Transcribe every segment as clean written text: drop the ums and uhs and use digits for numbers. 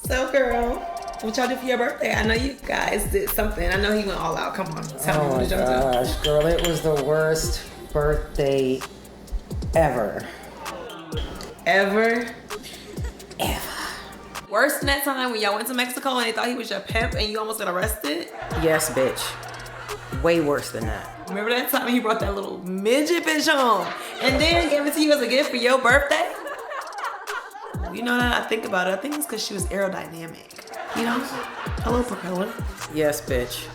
So, girl, what y'all do for your birthday? I know you guys did something. I know he went all out. Come on, tell me, what did y'all do? Girl, it was the worst birthday ever. Ever? Ever. Worse than that time when y'all went to Mexico and they thought he was your pimp and you almost got arrested? Yes, bitch. Way worse than that. Remember that time he brought that little midget bitch home and then gave it to you as a gift for your birthday? You know, now that I think about it, I think it's because she was aerodynamic. You know? A little propeller. Yes, bitch.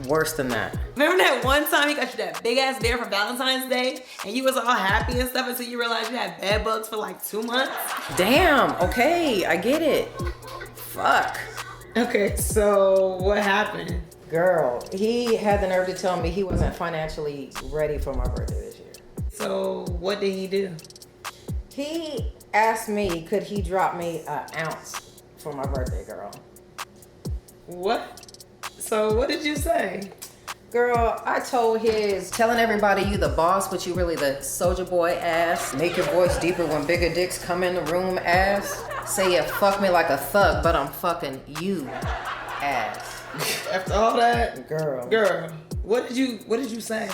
Worse than that. Remember that one time he got you that big ass bear for Valentine's Day and you was all happy and stuff until you realized you had bed bugs for like 2 months? Damn, okay, I get it. Fuck. Okay, so what happened? Girl, he had the nerve to tell me he wasn't financially ready for my birthday this year. So what did he do? He asked me, could he drop me an ounce for my birthday, girl? What? So what did you say? Girl, I told his telling everybody you the boss, but you really the soldier boy ass. Make your voice deeper when bigger dicks come in the room ass. Say you fuck me like a thug, but I'm fucking you ass. After all that? Girl, what did you say?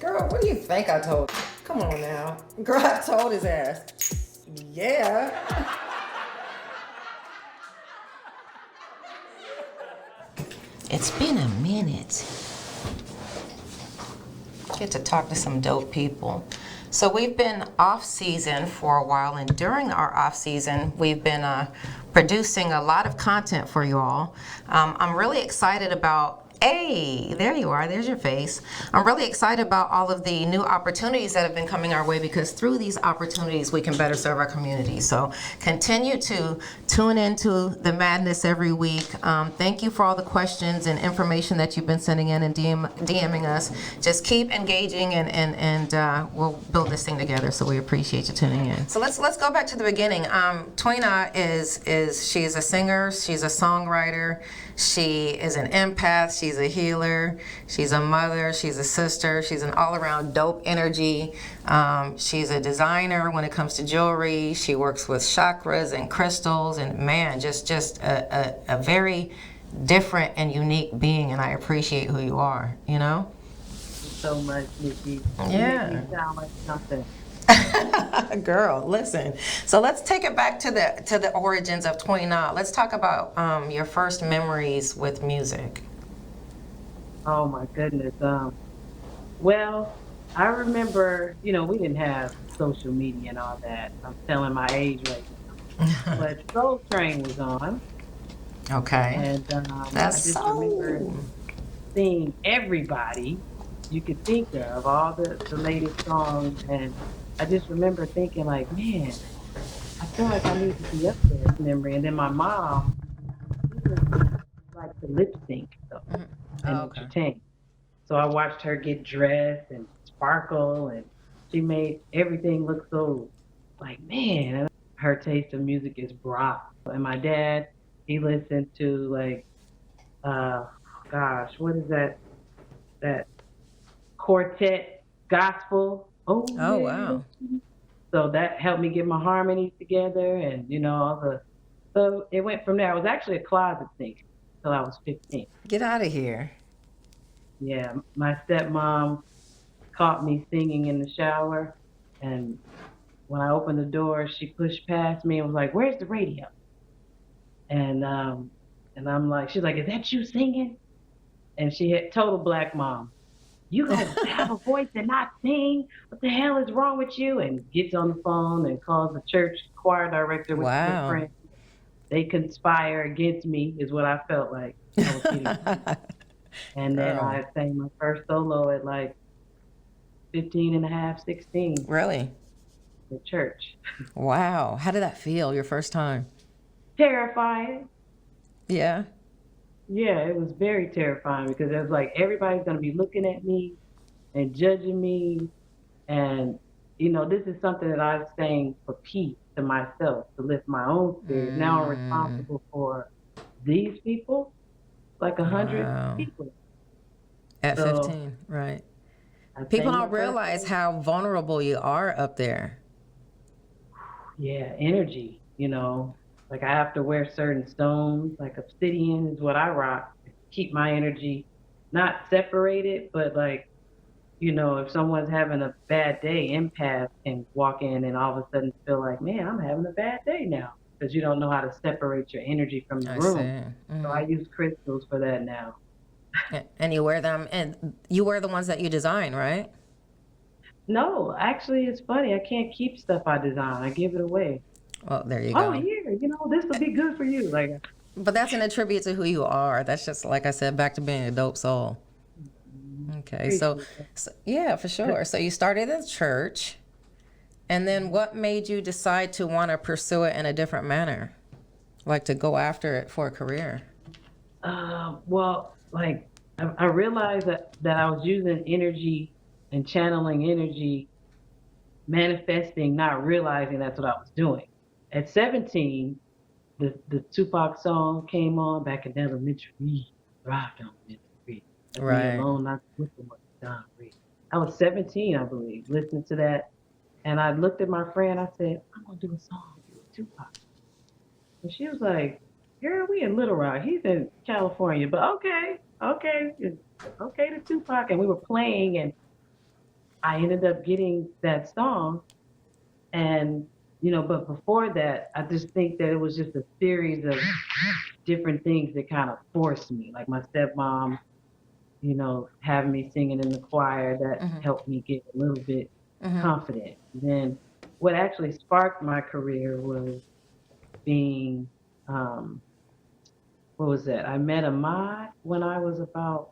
Girl, what do you think I told? Come on now. Girl, I told his ass. Yeah. It's been a minute. Get to talk to some dope people. So we've been off season for a while, and during our off season, we've been producing a lot of content for you all. I'm really excited about, hey, there you are, there's your face. I'm really excited about all of the new opportunities that have been coming our way, because through these opportunities, we can better serve our community. So continue to tune into the madness every week. Thank you for all the questions and information that you've been sending in and DMing us. Just keep engaging, and we'll build this thing together. So we appreciate you tuning in. So let's go back to the beginning. Tuena she's a singer, she's a songwriter, she is an empath, she's a healer, she's a mother, she's a sister, she's an all-around dope energy. She's a designer when it comes to jewelry. She works with chakras and crystals, and man, just a very different and unique being, and I appreciate who you are, you know? So much, Nikki. Yeah. You make me sound like something. Girl, listen. So let's take it back to the origins of Tuena. Let's talk about your first memories with music. Oh my goodness. Well, I remember, we didn't have social media and all that. I'm telling my age right now. But Soul Train was on. Okay. And That's I just remember seeing everybody you could think of, all the latest songs, and I just remember thinking like, man, I feel like I need to be up there in memory. And then my mom, she liked to lip sync stuff and entertain. So I watched her get dressed and sparkle, and she made everything look so like, man, her taste of music is rock. And my dad, he listened to like, what is that quartet gospel? Oh yeah. Wow. So that helped me get my harmonies together, and so it went from there. I was actually a closet singer till I was 15. Get out of here. Yeah, my stepmom caught me singing in the shower, and when I opened the door, she pushed past me and was like, "Where's the radio?" And I'm like, she's like, "Is that you singing?" And she had total black mom. You gonna have a voice and not sing? What the hell is wrong with you? And gets on the phone and calls the church choir director with her friends. They conspire against me, is what I felt like. I was getting. And then I sang my first solo at like 15 and a half, 16. Really? The church. Wow. How did that feel, your first time? Terrifying. Yeah. Yeah, it was very terrifying because it was like everybody's going to be looking at me and judging me. And, this is something that I was saying for peace to myself, to lift my own spirit. Now I'm responsible for these people, like 100 people. At 15, right. People don't realize how vulnerable you are up there. Yeah, energy, Like I have to wear certain stones, like obsidian is what I rock. To keep my energy not separated, but like, if someone's having a bad day, empath can walk in and all of a sudden feel like, man, I'm having a bad day now. Because you don't know how to separate your energy from the I room. see. So I use crystals for that now. And you wear them, and you wear the ones that you design, right? No, actually, it's funny. I can't keep stuff I design. I give it away. Well, there you Oh, go. here, this will be good for you. Like, But that's an attribute to who you are. That's just, like I said, back to being a dope soul. Okay, so, appreciate that. so yeah, for sure. So you started at church, and then what made you decide to want to pursue it in a different manner? Like to go after it for a career? Well, like I realized that I was using energy and channeling energy, manifesting, not realizing that's what I was doing. At 17, the Tupac song came on back in elementary. Rock elementary. Let me Right. alone, not with the Don Reed. I was 17, I believe, listening to that. And I looked at my friend, I said, I'm gonna do a song with Tupac. And she was like, girl, we in Little Rock. He's in California. But okay, okay to Tupac. And we were playing and I ended up getting that song. And, but before that, I just think that it was just a series of different things that kind of forced me. Like my stepmom, having me singing in the choir, that helped me get a little bit confident. And then what actually sparked my career was being, what was that? I met Ahmad when I was about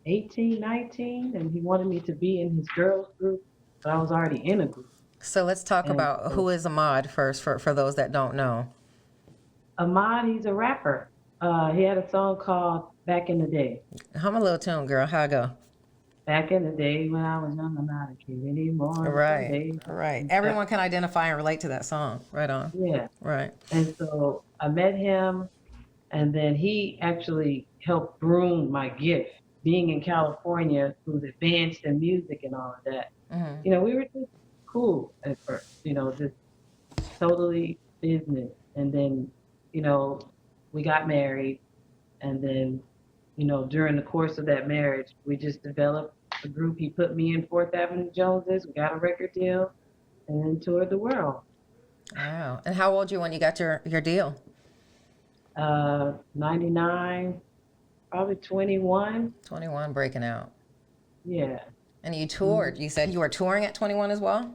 18, 19, and he wanted me to be in his girls group, but I was already in a group. So let's talk And about so who is Ahmad first, for those that don't know. Ahmad, he's a rapper. He had a song called Back in the Day. Hum a little tune, girl. How I go? Back in the day when I was young, I'm not a kid anymore. Right, Someday. right. Everyone can identify and relate to that song. Right on. Yeah. Right. And so I met him, and then he actually helped groom my gift. Being in California, who's advanced in music and all of that, we were just cool at first, just totally business. And then, we got married, and then, during the course of that marriage, we just developed a group. He put me in Fourth Avenue Joneses. We got a record deal, and then toured the world. Wow. And how old were you when you got your deal? 99, probably 21. 21, breaking out. Yeah. And you toured. You said you were touring at 21 as well?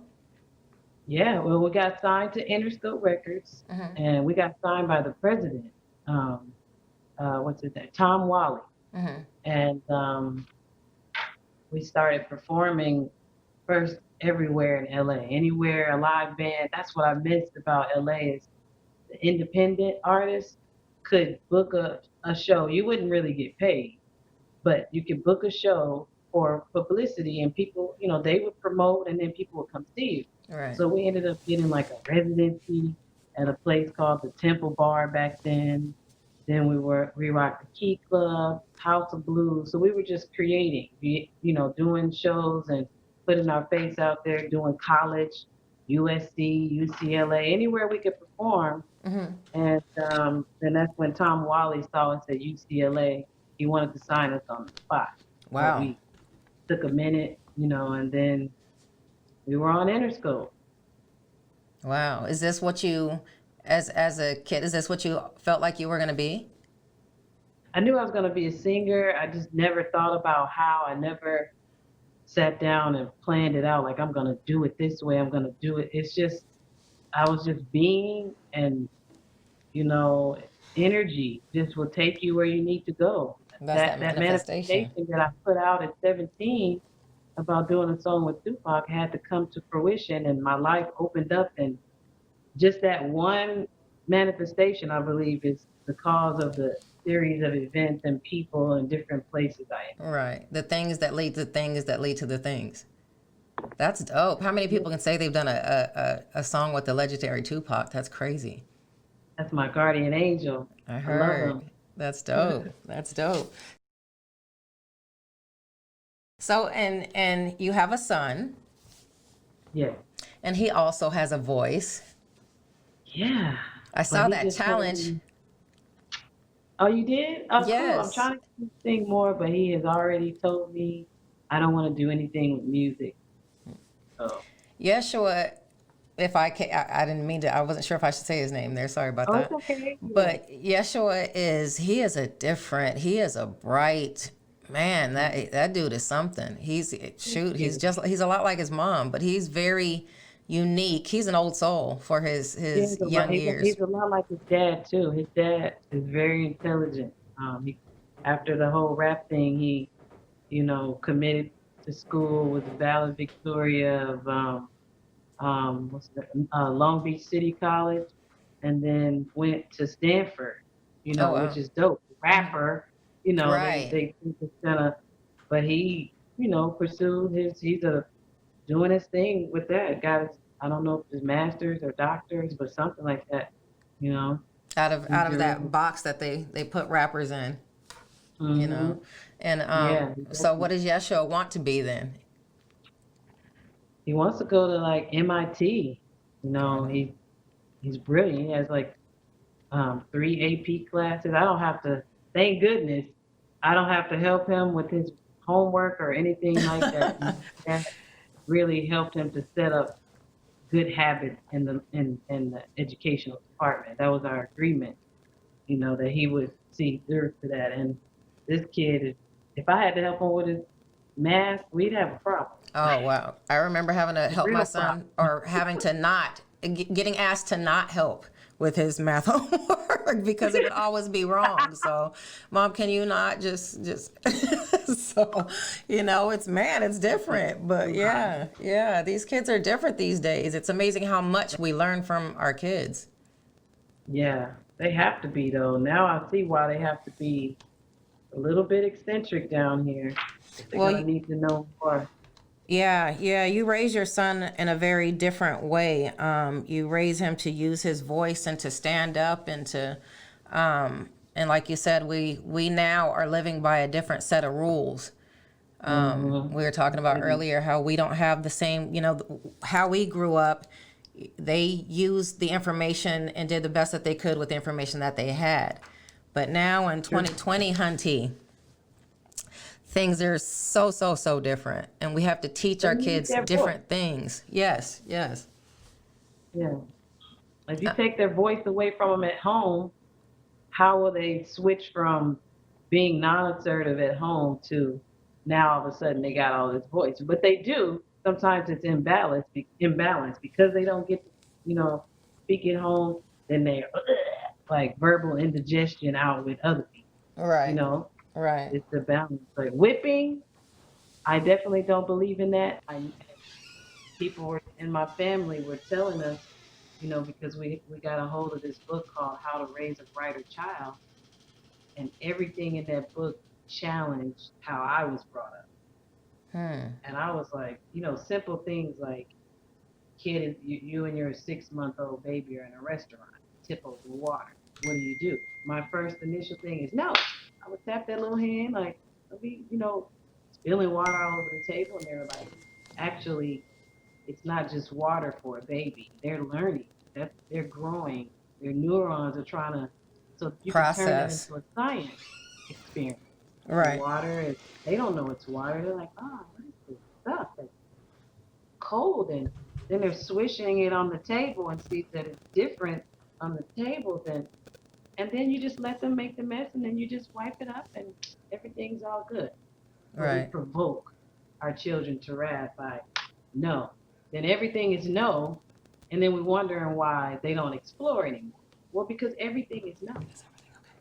Yeah, well, we got signed to Interscope Records, and we got signed by the president. What's his name? Tom Wally. And we started performing first everywhere in LA. Anywhere, a live band. That's what I missed about LA is the independent artists could book a show. You wouldn't really get paid, but you could book a show for publicity, and people, they would promote, and then people would come see you. Right. So we ended up getting like a residency at a place called the Temple Bar back then. Then we rocked the Key Club, House of Blues. So we were just creating, doing shows and putting our face out there, doing college, USC, UCLA, anywhere we could perform. And then that's when Tom Wally saw us at UCLA. He wanted to sign us on the spot. Wow. So we took a minute, and then we were on Interscope. Wow. Is this what you, as a kid, is this what you felt like you were going to be? I knew I was going to be a singer. I just never thought about how. I never sat down and planned it out. Like, I'm going to do it this way. I'm going to do it. It's just, I was just being, and, energy just will take you where you need to go. That's that manifestation that I put out at 17 about doing a song with Tupac had to come to fruition, and my life opened up, and just that one manifestation, I believe, is the cause of the series of events and people and different places I am. Right. The things that lead to things that lead to the things. That's dope. How many people can say they've done a song with the legendary Tupac? That's crazy. That's my guardian angel. I heard. I love him. That's dope. That's dope. So, and you have a son. Yeah. And he also has a voice. Yeah. I But saw he that just told challenge. me, oh, you did? Oh, cool. I'm Yes. trying to sing more, but he has already told me I don't want to do anything with music. So, Yeshua, if I can, I didn't mean to, I wasn't sure if I should say his name there. Sorry about oh, it's that. okay. Yeah. But Yeshua he is he is a bright man. That dude is something. Yeah. He's a lot like his mom, but he's very unique. He's an old soul for his He's a lot. young years. He's a lot like his dad too. His dad is very intelligent. After the whole rap thing, he, committed to school with valedictoria of Long Beach City College, and then went to Stanford. Oh Which wow. is dope. Rapper. Right. They think it's gonna, but he, pursued his. He's doing his thing with that. Got his, I don't know if it's masters or doctors, but something like that. You know, he's Out of doing. that box that they put rappers in, you Hmm. know. And Yeah, so what does Yeshua want to be then? he wants to go to like MIT. Right on. He's brilliant. He has like 3 AP classes. I don't have to. Thank goodness, I don't have to help him with his homework or anything like that. That really helped him to set up good habits in the educational department. That was our agreement, that he would see through to that. And this kid, if I had to help him with his math, we'd have a problem. Oh wow! I remember having to help my Real problem. son, or having to not getting asked to not help with his math homework because it would always be wrong. So, Mom, can you not just so it's different. But yeah, these kids are different these days. It's amazing how much we learn from our kids. Yeah, they have to be though. Now I see why they have to be a little bit eccentric down here. They're Well, gonna need to know more. yeah. You raise your son in a very different way. You raise him to use his voice and to stand up and to, and like you said, we now are living by a different set of rules. Hmm. We were talking about earlier how we don't have the same, how we grew up. They used the information and did the best that they could with the information that they had. But now in 2020, Hunty, things are so different, and we have to teach They our need kids their voice. different things. Yes. Yeah. If you take their voice away from them at home, how will they switch from being non-assertive at home to now all of a sudden they got all this voice? But they do. Sometimes it's imbalance because they don't get to, speak at home. Then they like verbal indigestion out with other people. You Right. know, Right. it's the balance. Like whipping, I definitely don't believe in that. People were in my family were telling us, because we got a hold of this book called How to Raise a Brighter Child, and everything in that book challenged how I was brought up. And I was like, simple things like, kid, you and your 6-month-old baby are in a restaurant, tip over water. What do? My first initial thing is no. I would tap that little hand like, don't be, spilling water all over the table, and they're like, actually, it's not just water for a baby. They're learning. They're growing. Their neurons are trying to, so you can turn that Process. into a science experience. The Right. water is, they don't know it's water. They're like, oh, what is this stuff? That's cold. And then they're swishing it on the table and see that it's different on the table and then you just let them make the mess and then you just wipe it up and everything's all good. But we Right. provoke our children to wrath by no. Then everything is no, and then we're wondering why they don't explore anymore. Well, because everything is no.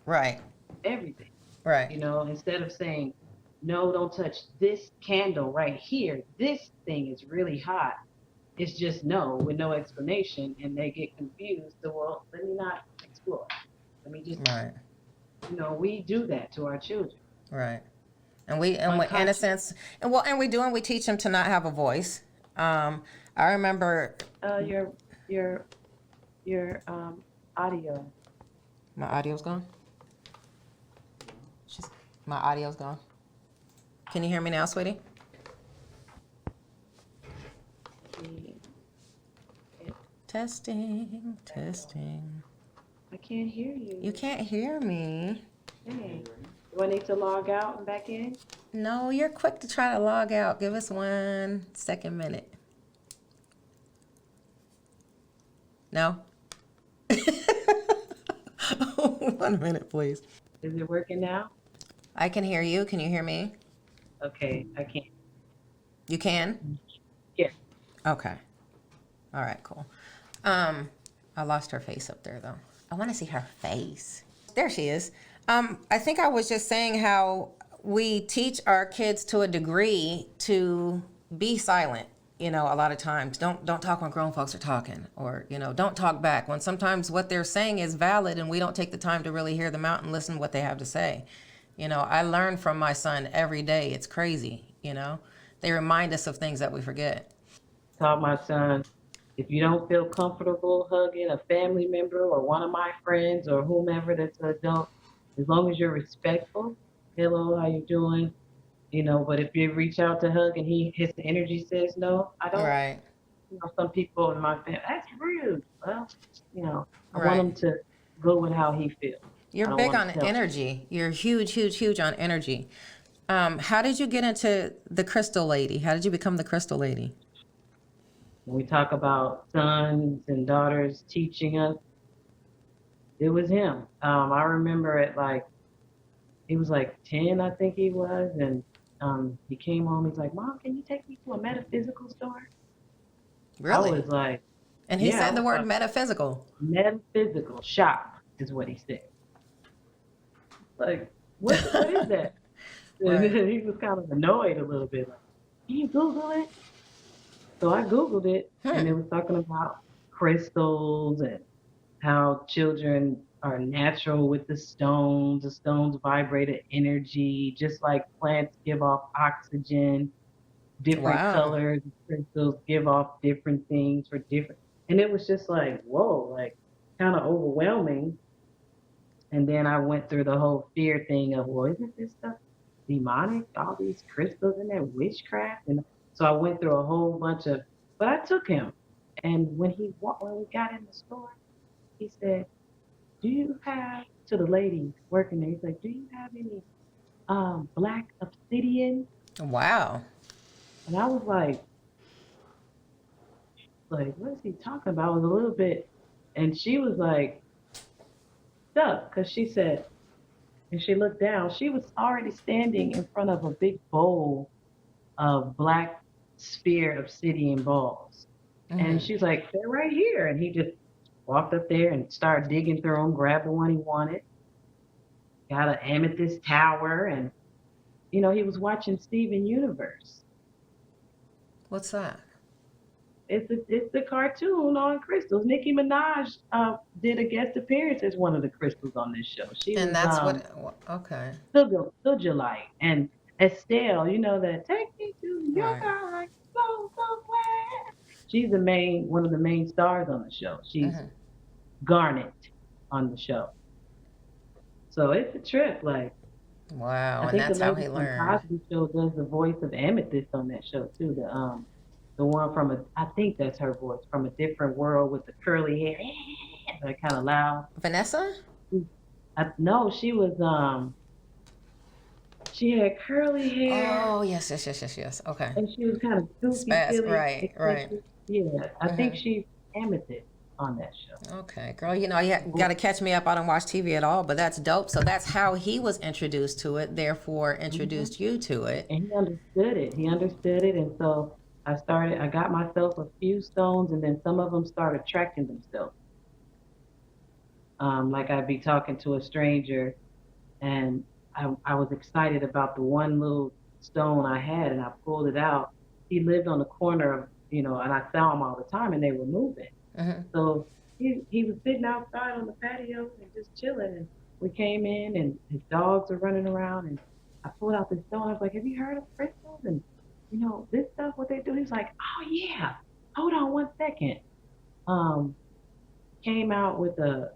Right. Everything. Right. Instead of saying, no, don't touch this candle right here. This thing is really hot. It's just no with no explanation, and they get confused. So, well, let me not explore. Let me just, Right. we do that to our children. Right. And we in a Unconscious. sense, we teach them to not have a voice. I remember Your audio. my audio's gone. My audio's gone. Can you hear me now, sweetie? Testing. I can't hear you. You can't hear me. Hey, do I need to log out and back in? No, you're quick to try to log out. Give us 1 second minute. No? 1 minute, please. Is it working now? I can hear you. Can you hear me? Okay, I can't. You can? Yeah. Okay. All right, cool. I lost her face up there though. I want to see her face. There she is. I think I was just saying how we teach our kids to a degree to be silent. You know, a lot of times, don't talk when grown folks are talking, or don't talk back when sometimes what they're saying is valid, and we don't take the time to really hear them out and listen to what they have to say. I learn from my son every day. It's crazy. They remind us of things that we forget. Taught my son, if you don't feel comfortable hugging a family member or one of my friends or whomever that's an adult, as long as you're respectful, hello, how you doing? But if you reach out to hug and his energy says no, I don't. Right. Some people in my family, that's rude. Well, I want Right. him to go with how he feels. I You're don't big want on to tell him. energy. You're huge, huge, huge on energy. How did you get into the crystal lady? How did you become the crystal lady? When we talk about sons and daughters teaching us, it was him. I remember he was like 10, I think he was, and he came home. He's like, "Mom, can you take me to a metaphysical store?" I Really? was like, And he "Yeah." I said the was word like, metaphysical. "Metaphysical shop," is what he said. Like, what is that? And Right. he was kind of annoyed a little bit. Like, can you Google it? So I Googled it, and it Hmm. was talking about crystals and how children are natural with the stones. The stones vibrate at energy, just like plants give off oxygen. Different Wow. colors, crystals give off different things for different. And it was just like, whoa, like kind of overwhelming. And then I went through the whole fear thing of, well, isn't this stuff demonic? All these crystals and that witchcraft. And so I went through a whole bunch of, but I took him. And when we got in the store, he said, "Do you have," to the lady working there? He's like, "Do you have any black obsidian?" Wow. And I was like, what is he talking about? I was a little bit, and she was like stuck because she said, and she looked down. She was already standing in front of a big bowl of black sphere obsidian balls. And Hmm. she's like, "They're right here." And he just walked up there and started digging through them, grabbed the one he wanted, got an amethyst tower, and he was watching Steven Universe. What's that? It's the cartoon on crystals. Nicki Minaj did a guest appearance as one of the crystals on this show. She And was that's what. Okay. Sujilite and Estelle. You know that "Take Me to Your Right. God, so glad." She's one of the main stars on the show. She's Hmm. Garnet on the show. So it's a trip. Like Wow. I And think the that's how lady he from learned. Cosby Show does the voice of Amethyst on that show too. The one from I think that's her voice from a different world with the curly hair, like kind of loud. Vanessa? No, she had curly hair Oh, yes, yes, yes, yes, yes. Okay. and she was kind of goofy, Spaz. silly, Right, right. eccentric. Yeah, I think Hmm. she's Amethyst on that Okay, girl, you got show. to catch me up. I don't watch TV at all, but that's dope. So that's how he was introduced to it, therefore Hmm. introduced you to it. And he understood it. He understood it, and so I got myself a few stones, and then some of them started attracting themselves. Like I'd be talking to a stranger, and I was excited about the one little stone I had, and I pulled it out. He lived on the corner of, and I saw him all the time, and they were moving. Hmm. So he was sitting outside on the patio and just chilling, and we came in, and his dogs were running around, and I pulled out this stone. I was like, "Have you heard of crystals and this stuff? What they do?" He's like, "Oh yeah, hold on 1 second." Um, Came out with a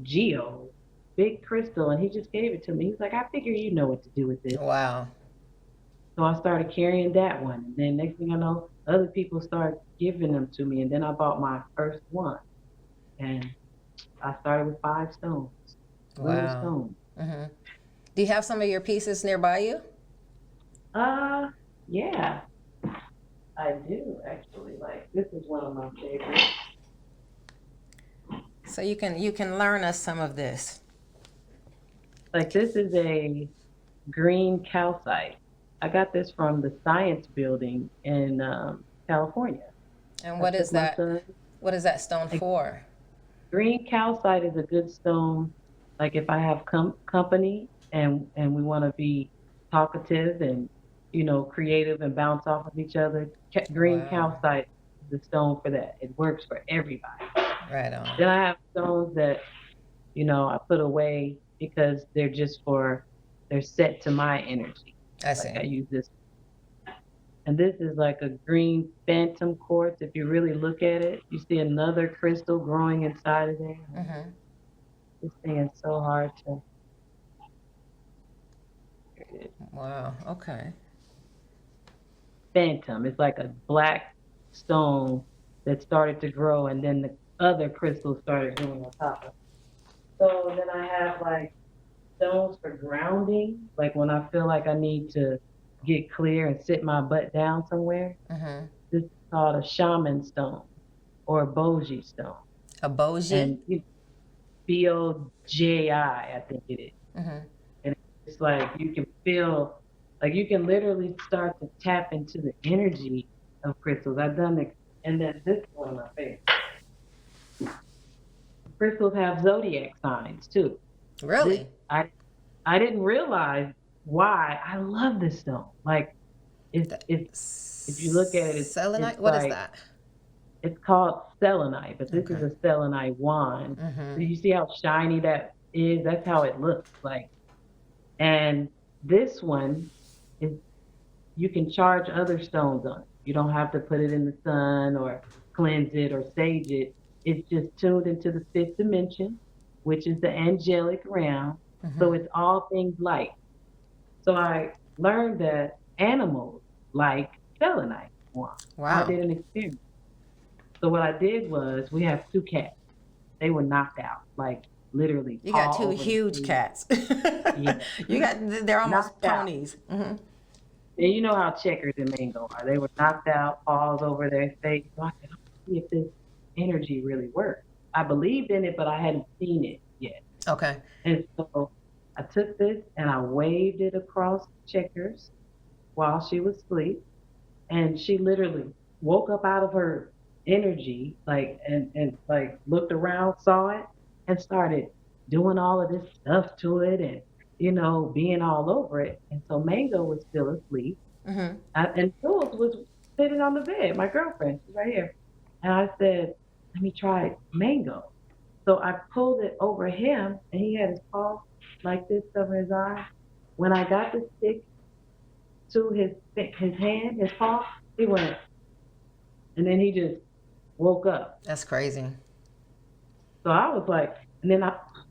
geo, big crystal, and he just gave it to me. He's like, "I figure you know what to do with this." Wow. So I started carrying that one. And then next thing I know, other people started giving them to me. And then I bought my first one. And I started with 5 stones, little Wow. stones. Do you have some of your pieces nearby you? Yeah, I do actually. Like this is one of my favorites. So you can learn us some of this. Like this is a green calcite. I got this from the Science Building in California. And I what is took my that? son. What is that stone Like for? green calcite is a good stone. Like if I have company and we want to be talkative and creative and bounce off of each other, green Wow. calcite is the stone for that. It works for everybody. Right on. Then I have stones that I put away because they're set to my energy. I Like see. I use this. And this is like a green phantom quartz. If you really look at it, you see another crystal growing inside of there. This thing is so hard to. Here it is. Wow. Okay. Phantom. It's like a black stone that started to grow, and then the other crystals started growing on top of it. So then I have like stones for grounding, like when I feel like I need to get clear and sit my butt down somewhere. This is called a shaman stone or a boji stone. A boji? And Boji, I think it is. And it's like you can feel, like you can literally start to tap into the energy of crystals. I've done it, and then this is one of my favorites. Crystals have zodiac signs too. Really? This, I didn't realize why I love this stone. Like if you look at it, Selenite? it's What is like that? it's called selenite, but this is Okay. a selenite wand. So you see how shiny that is? That's how it looks like. And this one is you can charge other stones on it. You don't have to put it in the sun or cleanse it or sage it. It's just tuned into the fifth dimension, which is the angelic realm. So it's all things light. So I learned that animals like selenite wands. I Wow. did an experiment. So what I did was we have 2 cats. They were knocked out, like literally You got all two over the huge street. cats. Yeah, They're almost knocked out. ponies. And you know how checkers and mango are. They were knocked out, paws over their face. So I said, let's see if this energy really works. I believed in it, but I hadn't seen it yet. Okay. And so I took this and I waved it across checkers while she was asleep. And she literally woke up out of her energy, like and like looked around, saw it, and started doing all of this stuff to it and being all over it. And so Mango was still asleep. And Jules was sitting on the bed, my girlfriend, she's right here. And I said, let me try Mango. So I pulled it over him, and he had his paw like this over his eye. When I got the stick to his hand, his paw, he went, and then he just woke up. That's crazy. So I was like, and then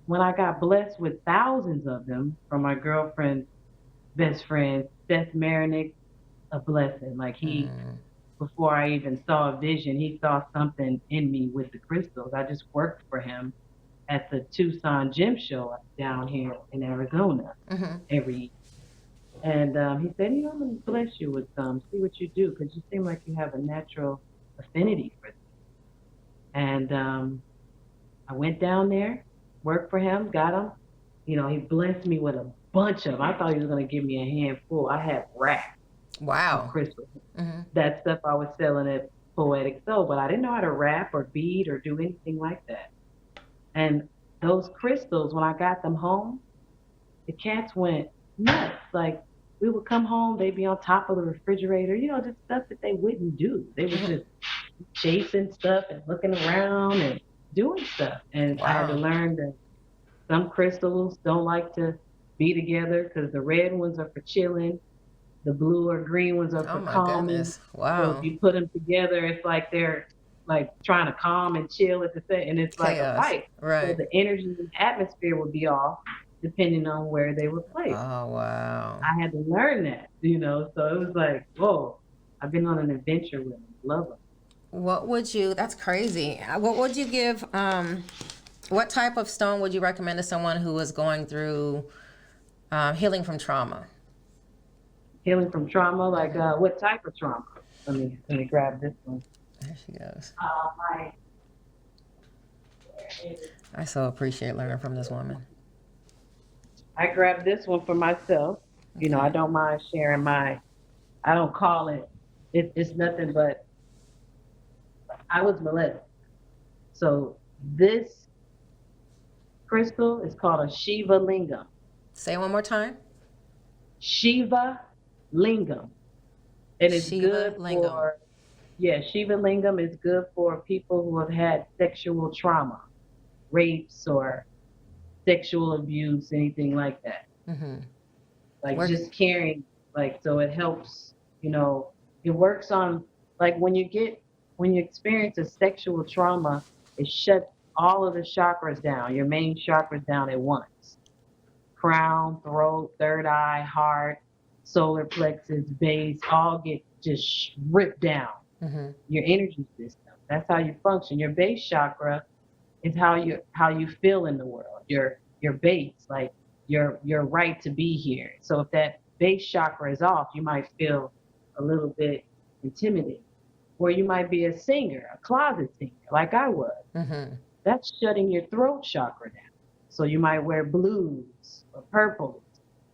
when I got blessed with thousands of them from my girlfriend's best friend, Seth Marinick, a blessing. Like before I even saw a vision, he saw something in me with the crystals. I just worked for him at the Tucson Gym Show down here in Arizona every year. And he said, I'm going to bless you with some, see what you do, because you seem like you have a natural affinity for this. And I went down there, worked for him, got him. He blessed me with a bunch of them. I thought he was going to give me a handful. I had racks of Wow. crystals. That stuff I was selling at Poetic Soul, but I didn't know how to wrap or bead or do anything like that. And those crystals, when I got them home, the cats went nuts. Like, we would come home, they'd be on top of the refrigerator, just stuff that they wouldn't do. They were just chasing stuff and looking around and doing stuff. And I had to learn that some crystals don't like to be together because the red ones are for chilling, the blue or green ones are for calming. Goodness. Wow. So if you put them together, it's like they're like trying to calm and chill at the same, and it's like a fight. Right. So the energy and atmosphere would be off depending on where they were placed. Oh, wow. I had to learn that, so it was like, whoa, I've been on an adventure with them. Love them. That's crazy. What would you give What type of stone would you recommend to someone who is going through healing from trauma? Healing from trauma, like what type of trauma? Let me grab this one. There she goes. My I so appreciate learning from this woman. I grabbed this one for myself. You know, I don't mind sharing my. I don't call it. It's nothing but. I was molested, so this crystal is called a Shiva Lingam. Say it one more time. Shiva Lingam, and it's Shiva good Lingam. for. Yeah, Shiva Lingam is good for people who have had sexual trauma, rapes or sexual abuse, anything like that. Mm-hmm. Like Where- just carrying, like, so it helps, you know, it works on, like when you experience a sexual trauma, it shuts all of the chakras down, your main chakras down at once. Crown, throat, third eye, heart, solar plexus, base, all get just ripped down. Mm-hmm. Your energy system. That's how you function. Your base chakra is how you feel in the world. Your base, like your right to be here. So if that base chakra is off, you might feel a little bit intimidated. Or you might be a singer, a closet singer, like I was. Mm-hmm. That's shutting your throat chakra down. So you might wear blues or purples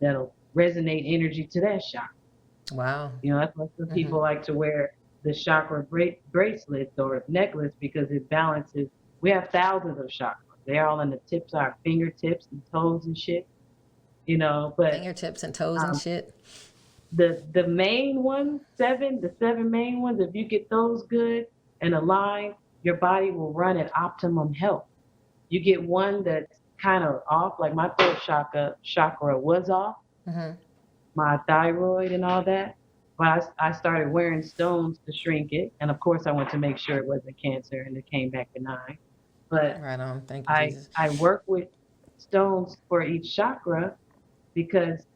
that'll resonate energy to that chakra. Wow. You know, that's why some people like to wear the chakra bracelets or necklace because it balances. We have thousands of chakras. They're all in the tips of our fingertips and toes and shit. You know, but Fingertips and toes and shit. the main ones, the seven main ones, if you get those good and aligned, your body will run at optimum health. You get one that's kind of off, like my throat chakra was off, Mm-hmm. my thyroid and all that. But I started wearing stones to shrink it. And of course, I went to make sure it wasn't cancer and it came back benign. But Right on. Thank you, Jesus. I work with stones for each chakra because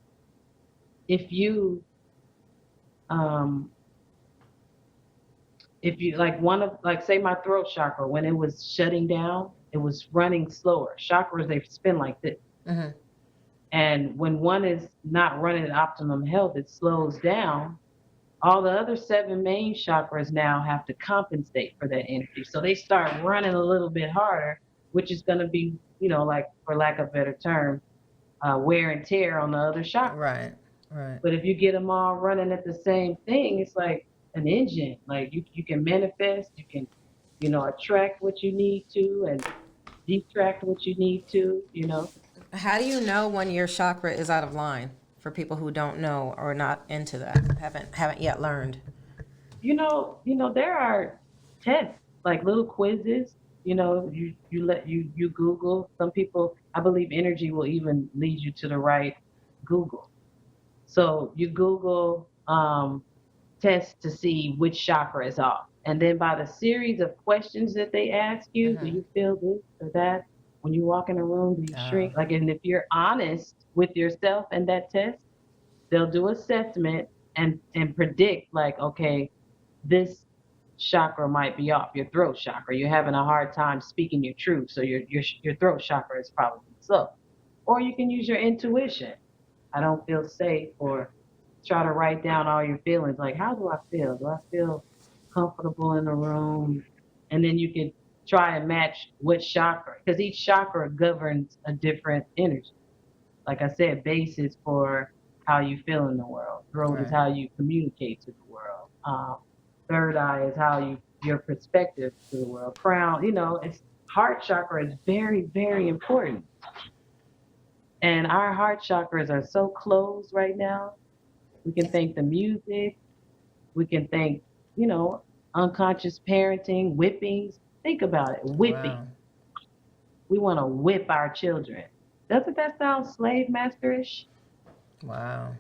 if you like say my throat chakra, when it was shutting down, it was running slower. Chakras, they spin like this. Mm-hmm. And when one is not running at optimum health, it slows down. All the other seven main chakras now have to compensate for that energy. So they start running a little bit harder, which is going to be, you know, like, for lack of a better term, wear and tear on the other chakras. Right. Right. But if you get them all running at the same thing, it's like an engine. Like you can manifest, you can, you know, attract what you need to and detract what you need to, you know. How do you know when your chakra is out of line? For people who don't know or not into that, haven't yet learned. You know, there are tests, like little quizzes. You know, you Google. Some people, I believe, energy will even lead you to the right Google. So you Google tests to see which chakra is off, and then by the series of questions that they ask you, do you feel this or that? When you walk in a room, do you shrink? Like, and if you're honest with yourself in that test, they'll do assessment and predict, like, okay, this chakra might be off, your throat chakra. You're having a hard time speaking your truth, so your throat chakra is probably slow. Or you can use your intuition. I don't feel safe, or try to write down all your feelings. Like, how do I feel? Do I feel comfortable in the room? And then you can try and match what chakra, because each chakra governs a different energy. Like I said, base is for how you feel in the world. Throat is how you communicate to the world. Third eye is how your perspective to the world. Crown, you know, it's heart chakra is very, very important. And our heart chakras are so closed right now. We can thank the music. We can thank, you know, unconscious parenting, whippings. Think about it, whipping. Wow. We want to whip our children. Doesn't that sound slave masterish? Wow.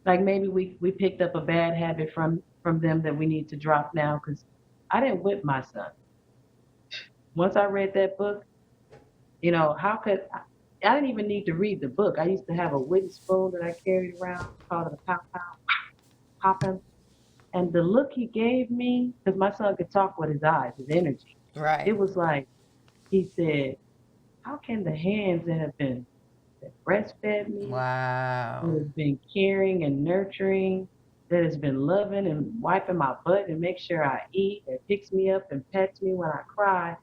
Like maybe we picked up a bad habit from them that we need to drop now, because I didn't whip my son. Once I read that book, you know, I didn't even need to read the book. I used to have a wooden spoon that I carried around, called it a poppin'. And the look he gave me, because my son could talk with his eyes, his energy. Right. It was like, he said, how can the hands that breastfed me, that Wow. has been caring and nurturing, that has been loving and wiping my butt and make sure I eat, that picks me up and pets me when I cry,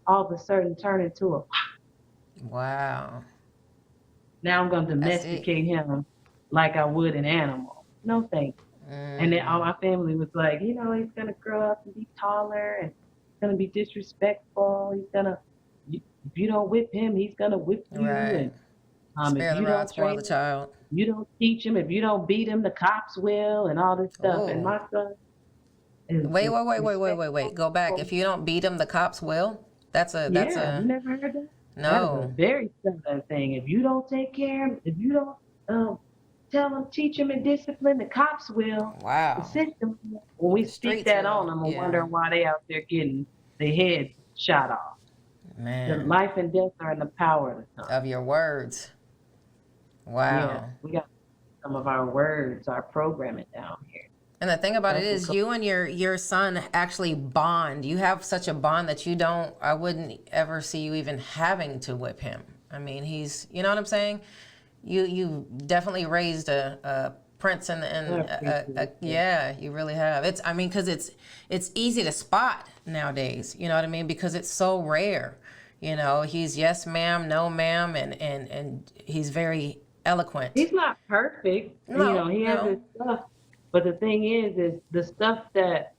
all of a sudden turn into a, Wow. now I'm going to That's it. domesticate him like I would an animal. No, thank you. And then all Mm, my family was like, he's going to grow up and be taller and he's going to be disrespectful. If you don't whip him, he's going to whip you. right. And if Spare the you rod, don't spoil train the him, child. you don't teach him, if you don't beat him, the cops will, and all this stuff. And Oh. my son Wait, is wait, wait, wait, wait, wait, respectful. wait. Go back. If you don't beat them, the cops will. That's Yeah, you a never heard that? That is a no. very southern thing. If you don't take care of him, if you don't tell him, teach him, and discipline, the cops will. The Wow. system will. When we The speak streets that on will. them, I'm Yeah. wondering why they out there getting their heads shot off. The Man, life and death are in the power of the tongue. of your words. Yeah, Wow. we got some of our words, our programming down here. And the thing about it That's is what you and your son actually bond. You have such a bond that you don't I wouldn't ever see you even having to whip him. I mean, he's, you know what I'm saying? You definitely raised a prince I appreciate that. yeah, you really have. It's I mean, cuz it's easy to spot nowadays, you know what I mean? Because it's so rare. You know, he's yes ma'am, no ma'am, and he's very eloquent. He's not perfect. No, He has his no. stuff. But the thing is the stuff that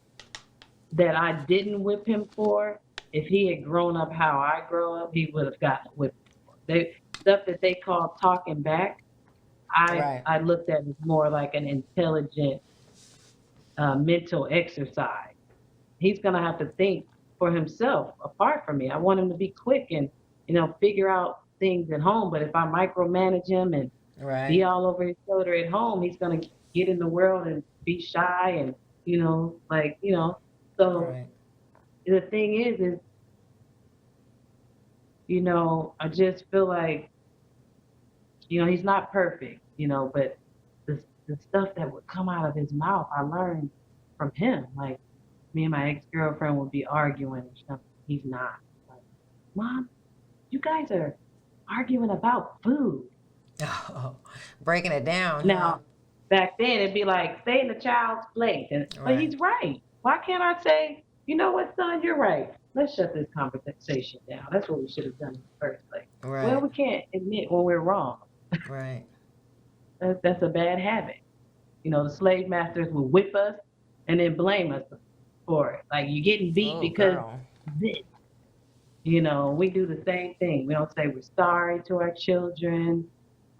I didn't whip him for, if he had grown up how I grow up, he would have gotten whipped for. Stuff that they call talking back, Right. I looked at as more like an intelligent mental exercise. He's gonna have to think for himself apart from me. I want him to be quick and figure out things at home. But if I micromanage him and be Right. all over his shoulder at home, he's gonna get in the world and be shy and so Right. the thing is I just feel like he's not perfect, but the stuff that would come out of his mouth I learned from him. Like me and my ex-girlfriend would be arguing or something. He's not. Like, Mom, you guys are arguing about food. Oh, breaking it down, huh? Now, back then it'd be like, stay in the child's place. But Right. he's right. Why can't I say, you know what, son, you're right. Let's shut this conversation down. That's what we should have done in the first place. Well, Right. we can't admit when we're wrong. Right. That's a bad habit. The slave masters would whip us and then blame us for it. Like, you're getting beat Oh, because girl. this. We do the same thing. We don't say we're sorry to our children.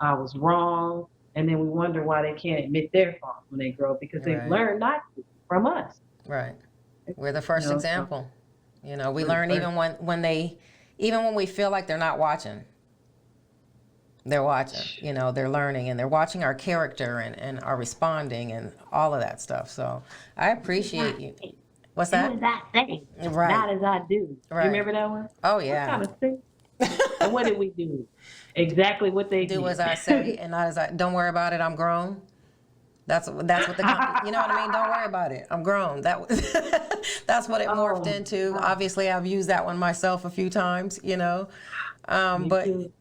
I was wrong. And then we wonder why they can't admit their fault when they grow up because they've Right. learned not to from us. Right. We're the first So example. You know, we we're the learn first. even when we feel like they're not watching. They're watching. You know, they're learning and they're watching our character and our responding and all of that stuff. So I appreciate you. What's Do that? as I say, Right. not as I do. Right. You remember that one? Oh What yeah. kind of thing? And what did we do? Exactly what they Do did. as I say and not as I. Don't worry about it. I'm grown. That's what you know what I mean. Don't worry about it. I'm grown. That's what it morphed Oh, into. God, Obviously, I've used that one myself a few times. You know, me but too.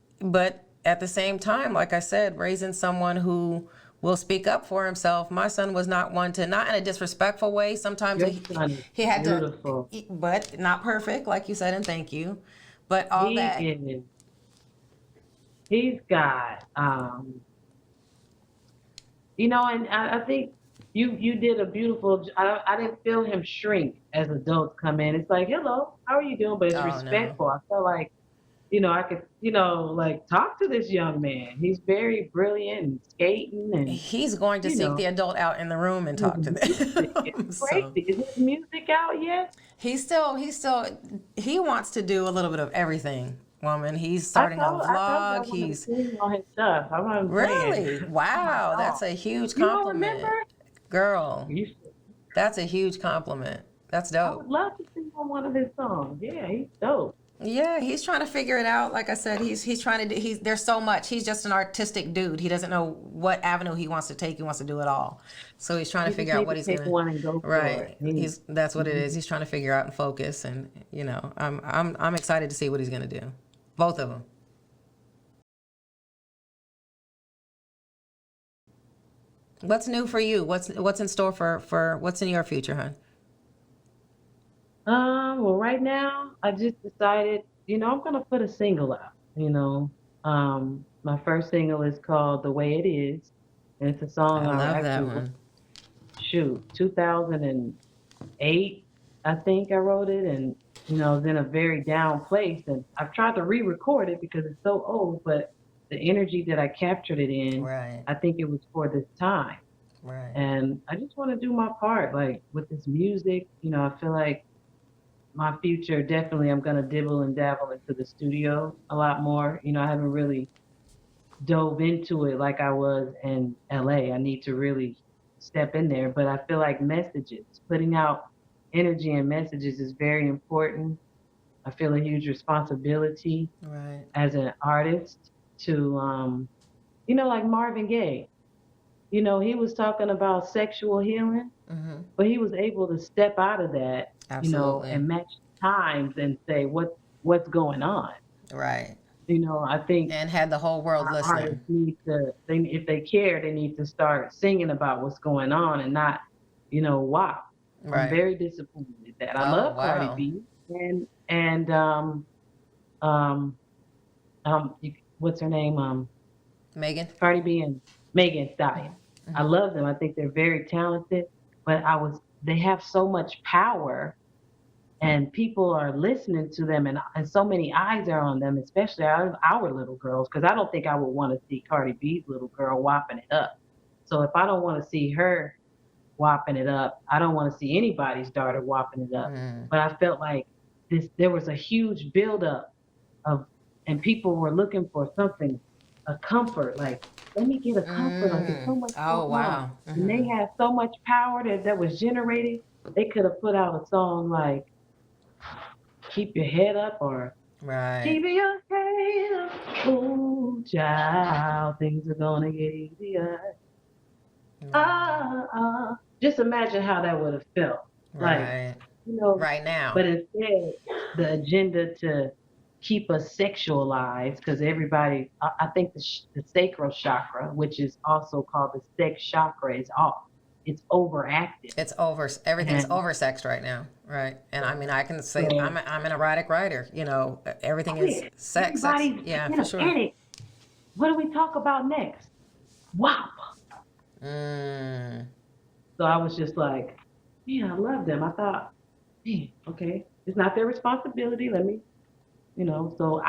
at the same time, like I said, raising someone who will speak up for himself. My son was not one to, not in a disrespectful way. Sometimes Your son is he had to, beautiful. but not perfect, like you said, and thank you. But all He that. is. He's got, and I think you did a beautiful. I didn't feel him shrink as adults come in. It's like, hello, how are you doing? But it's Oh no. respectful. I felt like, I could, like talk to this young man. He's very brilliant and skating and, He's going to you seek know, the adult out in the room and his talk to music is them. So crazy. Is his music out yet? he wants to do a little bit of everything, woman. He's I starting a told you I vlog. wanted to He's sing on his stuff. I wasn't playing. really, Oh my wow, God. that's a huge You don't compliment. remember? Girl, You that's a huge compliment. That's I would dope. love to sing on one of his songs. Yeah, he's dope. Yeah, he's trying to figure it out. Like I said, he's trying to do, there's so much. He's just an artistic dude. He doesn't know what avenue he wants to take. He wants to do it all. So he's trying He to just figure out needs what to he's pick gonna. one and go for Right. it. That's what it is. He's trying to figure out and focus, and I'm excited to see what he's gonna do. Both of them. What's new for you? What's in store for what's in your future, hon? Well, right now, I just decided, I'm gonna put a single out. My first single is called "The Way It Is," and it's a song I I love that actually one. 2008, I think I wrote it, and I was in a very down place, and I've tried to re-record it because it's so old, but the energy that I captured it in, Right. I think it was for this time, Right. and I just want to do my part, like with this music. I feel like my future, definitely I'm gonna dibble and dabble into the studio a lot more. I haven't really dove into it like I was in LA. I need to really step in there, but I feel like messages, putting out energy and messages is very important. I feel a huge responsibility Right. as an artist to, like Marvin Gaye. He was talking about sexual healing, Mm-hmm. but he was able to step out of that, Absolutely. and match times and say what's going on. Right. I think And had the whole world our listening. artists need to, if they care, they need to start singing about what's going on and not, wow. I'm Right. very disappointed with that. I Oh, love Cardi wow. B and um what's her name? Megan? Cardi B and Megan Stallion. I Mm-hmm. love them. I think they're very talented, but they have so much power and people are listening to them and so many eyes are on them, especially our little girls, because I don't think I would want to see Cardi B's little girl whopping it up. So if I don't want to see her whopping it up, I don't want to see anybody's daughter whopping it up. Mm. But I felt like there was a huge buildup of, and people were looking for something, a comfort, like, let me get a comfort, like it's so Mm. much Oh, going on. wow. And Mm-hmm. they had so much power that was generated, they could have put out a song like keep your head up or Right. keep your head up. Ooh, child, things are gonna get easier. Just imagine how that would have felt. Like, Right. you know, Right now. but instead, the agenda to keep us sexualized, because everybody, I think the sacral chakra, which is also called the sex chakra, is off. It's overactive. It's over. Everything's And oversexed right now, right? And I mean, I can say so, I'm an erotic writer. Everything oh is yeah, sex, sex. everybody's Yeah, in for a sure. panic. What do we talk about next? Wow. Mm. So I was just like, man, I love them. I thought, man, okay, it's not their responsibility. Let me, so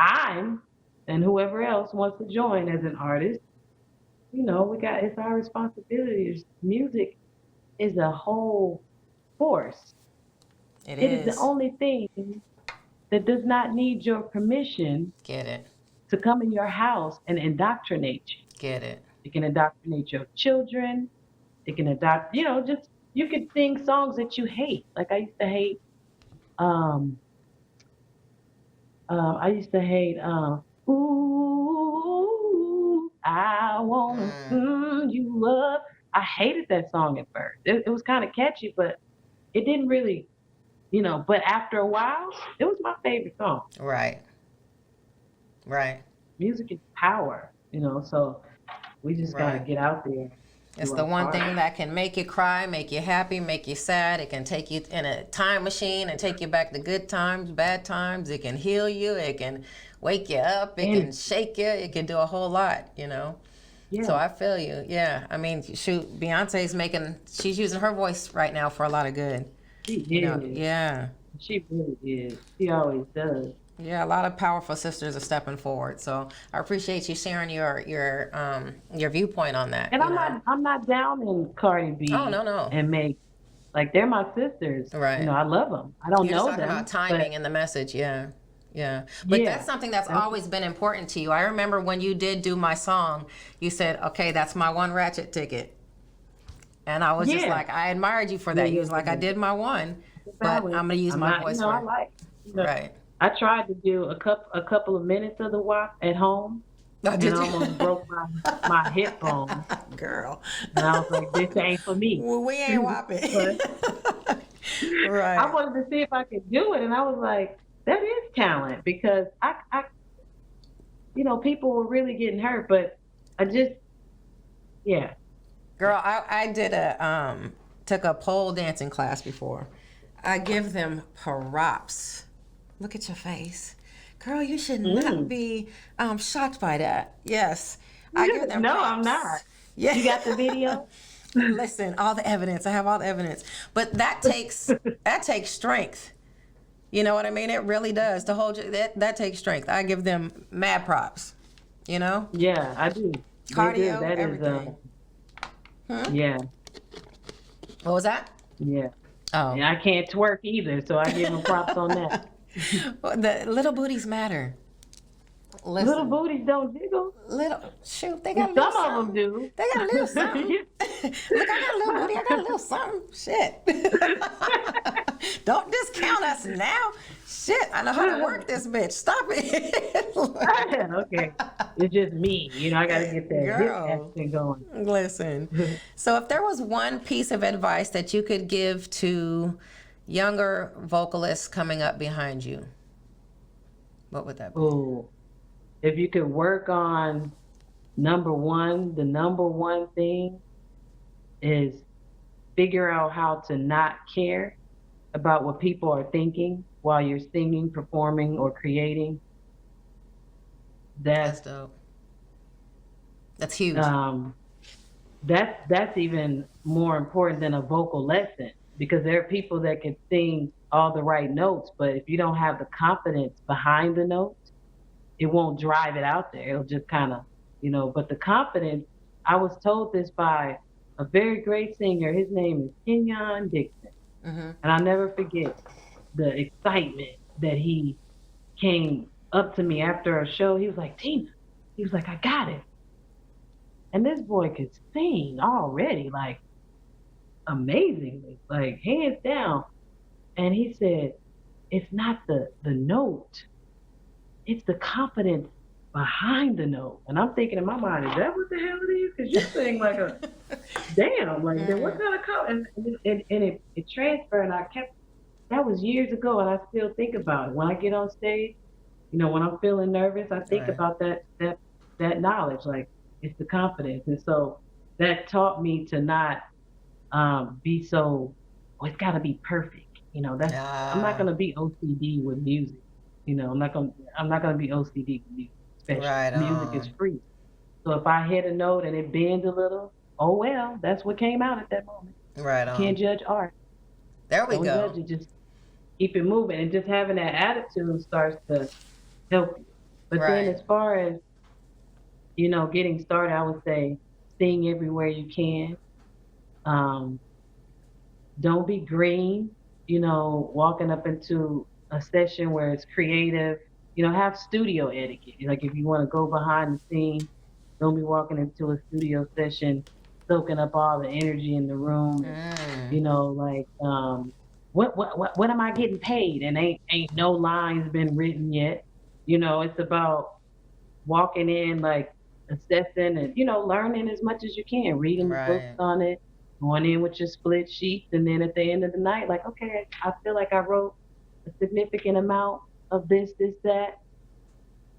and whoever else wants to join as an artist, it's our responsibility. Music is a whole force. It It is the is. only thing that does not need your permission Get it. to come in your house and indoctrinate you. Get it. It can indoctrinate your children. It can just you can sing songs that you hate. Like um I used to hate ooh, I wanna Mm. you up. I hated that song at first. It was kind of catchy, but it didn't really, but after a while, it was my favorite song. Right. Right. Music is power, so we just gotta Right. get out there, It's do the our one part. thing that can make you cry, make you happy, make you sad. It can take you in a time machine and take you back to good times, bad times. It can heal you. It can wake you up. It And can shake you. It can do a whole lot. So yeah, I feel you. Yeah. I mean, shoot, she's using her voice right now for a lot of good. she is. Yeah. She really is. She always does. Yeah, a lot of powerful sisters are stepping forward. So I appreciate you sharing your viewpoint on And that. I'm not down in Cardi Oh, B no, no. and Meg. Like they're my sisters. Right. I love them. I don't You're just know talking about them, but timing and the message, yeah. Yeah. But yeah, that's something that's that's always been important to you. I remember when you did do my song, you said, okay, that's my one ratchet ticket. And I was just yeah, like, I admired you for yeah, that. You yeah, was like, I yeah. did my one, It's but I'm valid. going to use I'm my not, voice I for it. like, Right. I tried to do a couple of minutes of the walk at home, Oh, and did I you? almost broke my hip bone. Girl. And I was like, this ain't for me. Well, we ain't whopping. But I Right. wanted to see if I could do it, and I was like, that is talent because I people were really getting hurt. But I just, yeah. Girl, I did took a pole dancing class before. I give them props. Look at your face. Girl, you should not be shocked by that. Yes. I give them No, props. I'm not. Yeah. You got the video? Listen, all the evidence. I have all the evidence. But that takes strength. You know what I mean? It really does. To hold you, that takes strength. I give them mad props. Yeah, I do. Cardio, That everything. Yeah. What was that? Yeah. Oh. And I can't twerk either, so I give them props on that. The little booties matter. Listen, Little booties don't jiggle. Shoot, they got a little Some something. of them do. They got a little something. Look, I got a little booty. I got a little something. Shit. Don't discount us now. Shit, I know how to work this bitch. Stop it. Okay. It's just me. I got to get that hip Girl. action going. Listen. So if there was one piece of advice that you could give to younger vocalists coming up behind you, what would that be? Oh, if you could work on the number one thing is figure out how to not care about what people are thinking while you're singing, performing, or creating. That's dope. That's huge. That's even more important than a vocal lesson, because there are people that can sing all the right notes, but if you don't have the confidence behind the notes, it won't drive it out there. It'll just kind of, but the confidence, I was told this by a very great singer. His name is Kenyon Dixon. And I'll never forget the excitement that he came up to me after a show. He was like, Tina, he was like, I got it. And this boy could sing already, like amazingly, like hands down. And he said, it's not the note, it's the confidence behind the note. And I'm thinking in my mind, is that what the hell it is? Because you sing like a damn, like what kind of confidence? And it transferred, and that was years ago, and I still think about it. When I get on stage, when I'm feeling nervous, I think about that knowledge, like it's the confidence. And so that taught me to not be so, it's got to be perfect. I'm not gonna be OCD with music. I'm not gonna be OCD with music. Especially music is free. So if I hit a note and it bends a little, oh well, that's what came out at that moment. Right on. Can't judge art. There we Don't go. judge it, just keep it moving, and just having that attitude starts to help you. But then as far as getting started, I would say sing everywhere you can. Don't be green. Walking up into a session where it's creative, have studio etiquette. Like if you want to go behind the scenes, don't be walking into a studio session, soaking up all the energy in the room. What am I getting paid? And ain't no lines been written yet. It's about walking in, like assessing and, learning as much as you can, reading the books on it, going in with your split sheets, and then at the end of the night, like, okay, I feel like I wrote a significant amount of this, that.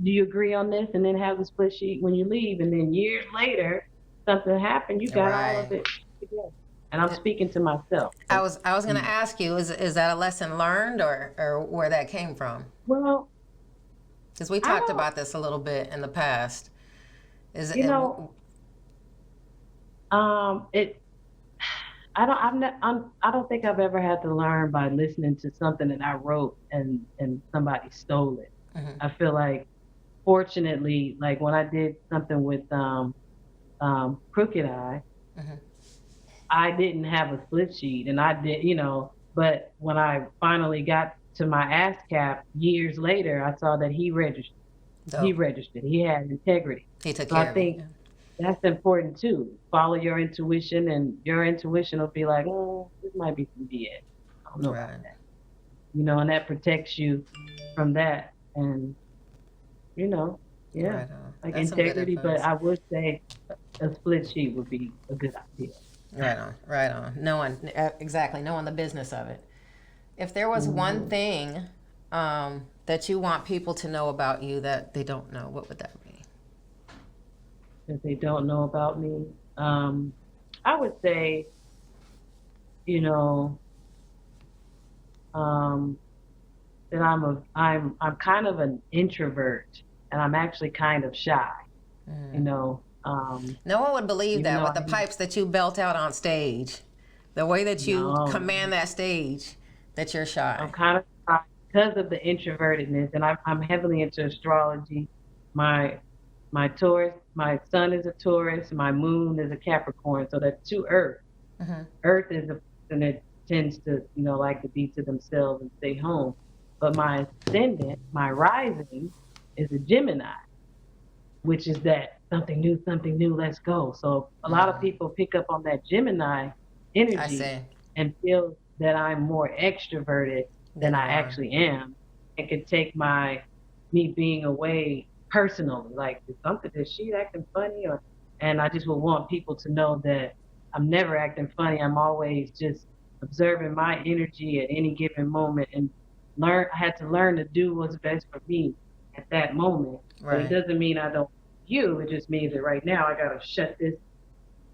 Do you agree on this? And then have the split sheet when you leave, and then years later, something happened, you got all of it together. And I'm speaking to myself. I was going to ask you, is that a lesson learned or where that came from? Well, because we talked about this a little bit in the past. I don't think I've ever had to learn by listening to something that I wrote and somebody stole it. I feel like, fortunately, like when I did something with Crooked Eye, I didn't have a split sheet, and I did, but when I finally got to my ASCAP years later, I saw that he registered. Dope. He registered. He had integrity. He took so care I think that's important too. Follow your intuition, and your intuition will be like, oh, this might be some BS. I don't know about that. And that protects you from that. And, like that's integrity. But I would say a split sheet would be a good idea. Right on. Knowing the business of it. If there was one thing that you want people to know about you that they don't know, what would that be? that they don't know about me. I would say, you know, that I'm kind of an introvert, and I'm actually kind of shy. You know, No one would believe even that though with the pipes that you belt out on stage, the way that you no, command that stage, that you're I'm shy. kind of shy because of the introvertedness, and I'm heavily into astrology. My my Taurus, my sun is a Taurus, my moon is a Capricorn, so that's two Earth. Earth is a person that tends to, like to be to themselves and stay home. But my ascendant, my rising, is a Gemini, which is that something new, let's go. So a lot of people pick up on that Gemini I energy see. and feel that I'm more extroverted than Then you I are. actually am, and can take me being away personally. Like, is she acting funny, or and I just would want people to know that I'm never acting funny. I'm always just observing my energy at any given moment, and I had to learn to do what's best for me at that moment. But it Right. doesn't mean I don't you. It just means that right now I gotta shut this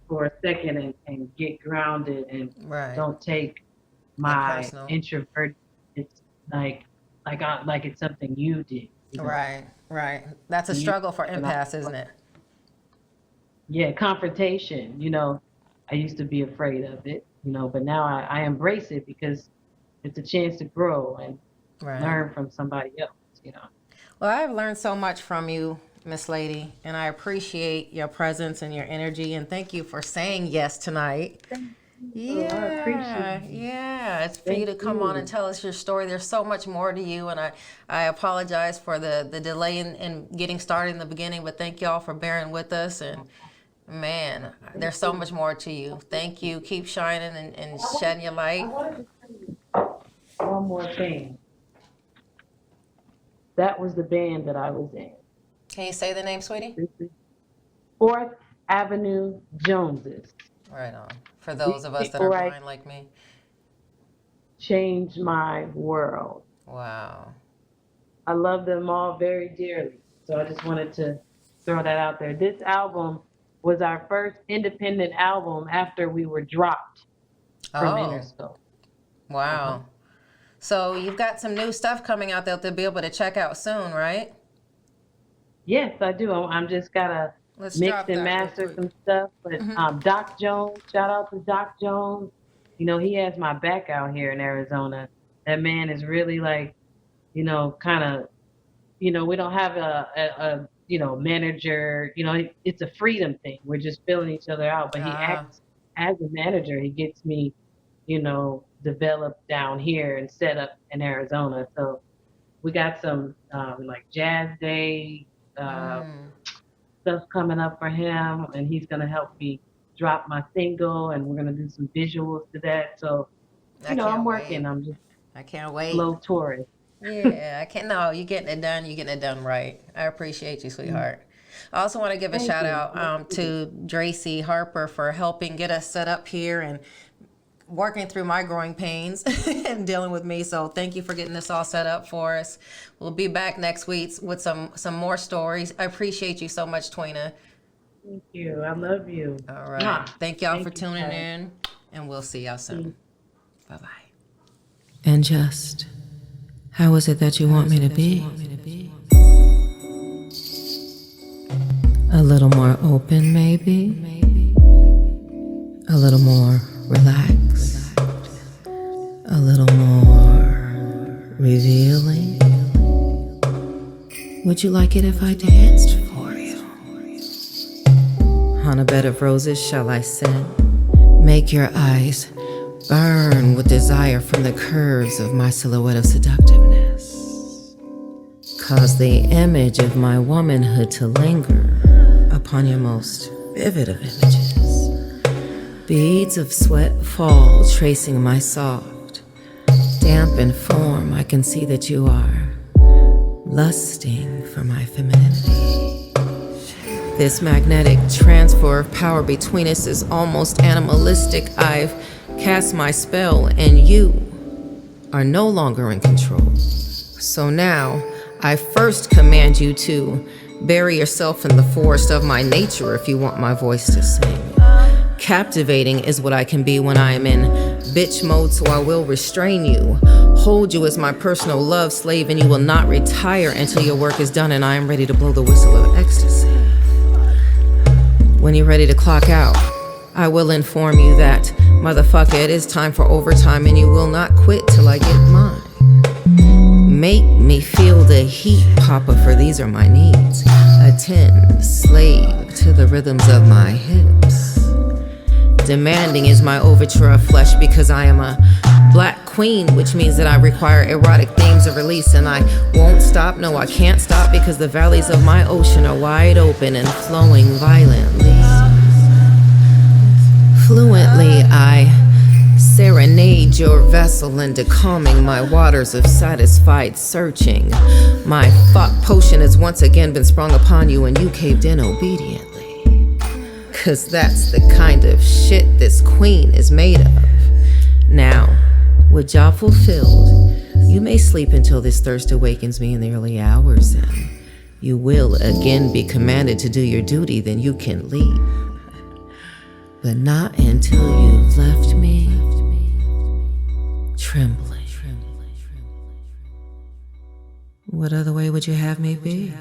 for a second and get grounded, and Right. don't take It my personal. introvert. It's like it's something you did. Right. Right. That's a You struggle for and I, empaths, isn't it? yeah, confrontation. I used to be afraid of it. But now I embrace it because it's a chance to grow and Right. learn from somebody else. Well, I've learned so much from you, Miss Lady, and I appreciate your presence and your energy. And thank you for saying yes tonight. Oh, I appreciate Yeah, it. yeah. It's for you Thank to come on and you. tell us your story. There's so much more to you, and I apologize for the delay in getting started in the beginning, but thank y'all for bearing with us. And man, Thank there's so you. much more to you. Thank you. Keep shining and I wanted, shedding your I light. wanted to tell you one more thing. That was the band that I was in. Can you say the name, sweetie? This is Fourth Avenue Joneses. Right on. For These those of us that people are right blind like me. changed my world. Wow. I love them all very dearly. So I just wanted to throw that out there. This album was our first independent album after we were dropped from Oh, Interscope. Uh-huh. wow. So you've got some new stuff coming out that they'll be able to check out soon, right? Yes, I do. I'm just gotta Let's mix drop and that real master quick. some stuff. But Doc Jones, shout out to Doc Jones. He has my back out here in Arizona. That man is really like, kind of, we don't have a manager. It's a freedom thing. We're just filling each other out. But he Ah, acts as a manager. He gets me, developed down here and set up in Arizona. So we got some like jazz day stuff coming up for him, and he's gonna help me drop my single, and we're gonna do some visuals to that. So, I I'm can't working. wait. I'm just I can't wait. slow tourist. Yeah, I can't. No, you're getting it done. You're getting it done right. I appreciate you, sweetheart. I also want to give a Thank shout you. out to Dracy Harper for helping get us set up here and working through my growing pains and dealing with me. So thank you for getting this all set up for us. We'll be back next week with some more stories. I appreciate you so much, Tuena. Thank you. I love you. All right. Mwah. Thank y'all for Thank you, tuning guys. in, and we'll see y'all soon. Bye-bye. And just how is it that you want me to be? A little more open, maybe? A little more relaxed? A little more revealing? Would you like it if I danced for you? On a bed of roses shall I sit? Make your eyes burn with desire from the curves of my silhouette of seductiveness. Cause the image of my womanhood to linger upon your most vivid of images. Beads of sweat fall, tracing my soft, dampened form. I can see that you are lusting for my femininity. This magnetic transfer of power between us is almost animalistic. I've cast my spell, and you are no longer in control. So now, I first command you to bury yourself in the forest of my nature if you want my voice to sing. Captivating is what I can be when I am in bitch mode, so I will restrain you, hold you as my personal love slave, and you will not retire until your work is done and I am ready to blow the whistle of ecstasy. When you're ready to clock out, I will inform you that, motherfucker, it is time for overtime and you will not quit till I get mine. Make me feel the heat, Papa, for these are my needs. Attend, slave to the rhythms of my hips. Demanding is my overture of flesh because I am a black queen, which means that I require erotic themes of release, and I won't stop, no I can't stop, because the valleys of my ocean are wide open and flowing violently. Fluently I serenade your vessel into calming my waters of satisfied searching. My fuck potion has once again been sprung upon you and you caved in obediently. 'Cause that's the kind of shit this queen is made of. Now, with job fulfilled, you may sleep until this thirst awakens me in the early hours, and you will again be commanded to do your duty, then you can leave. But not until you've left me trembling. What other way would you have me be?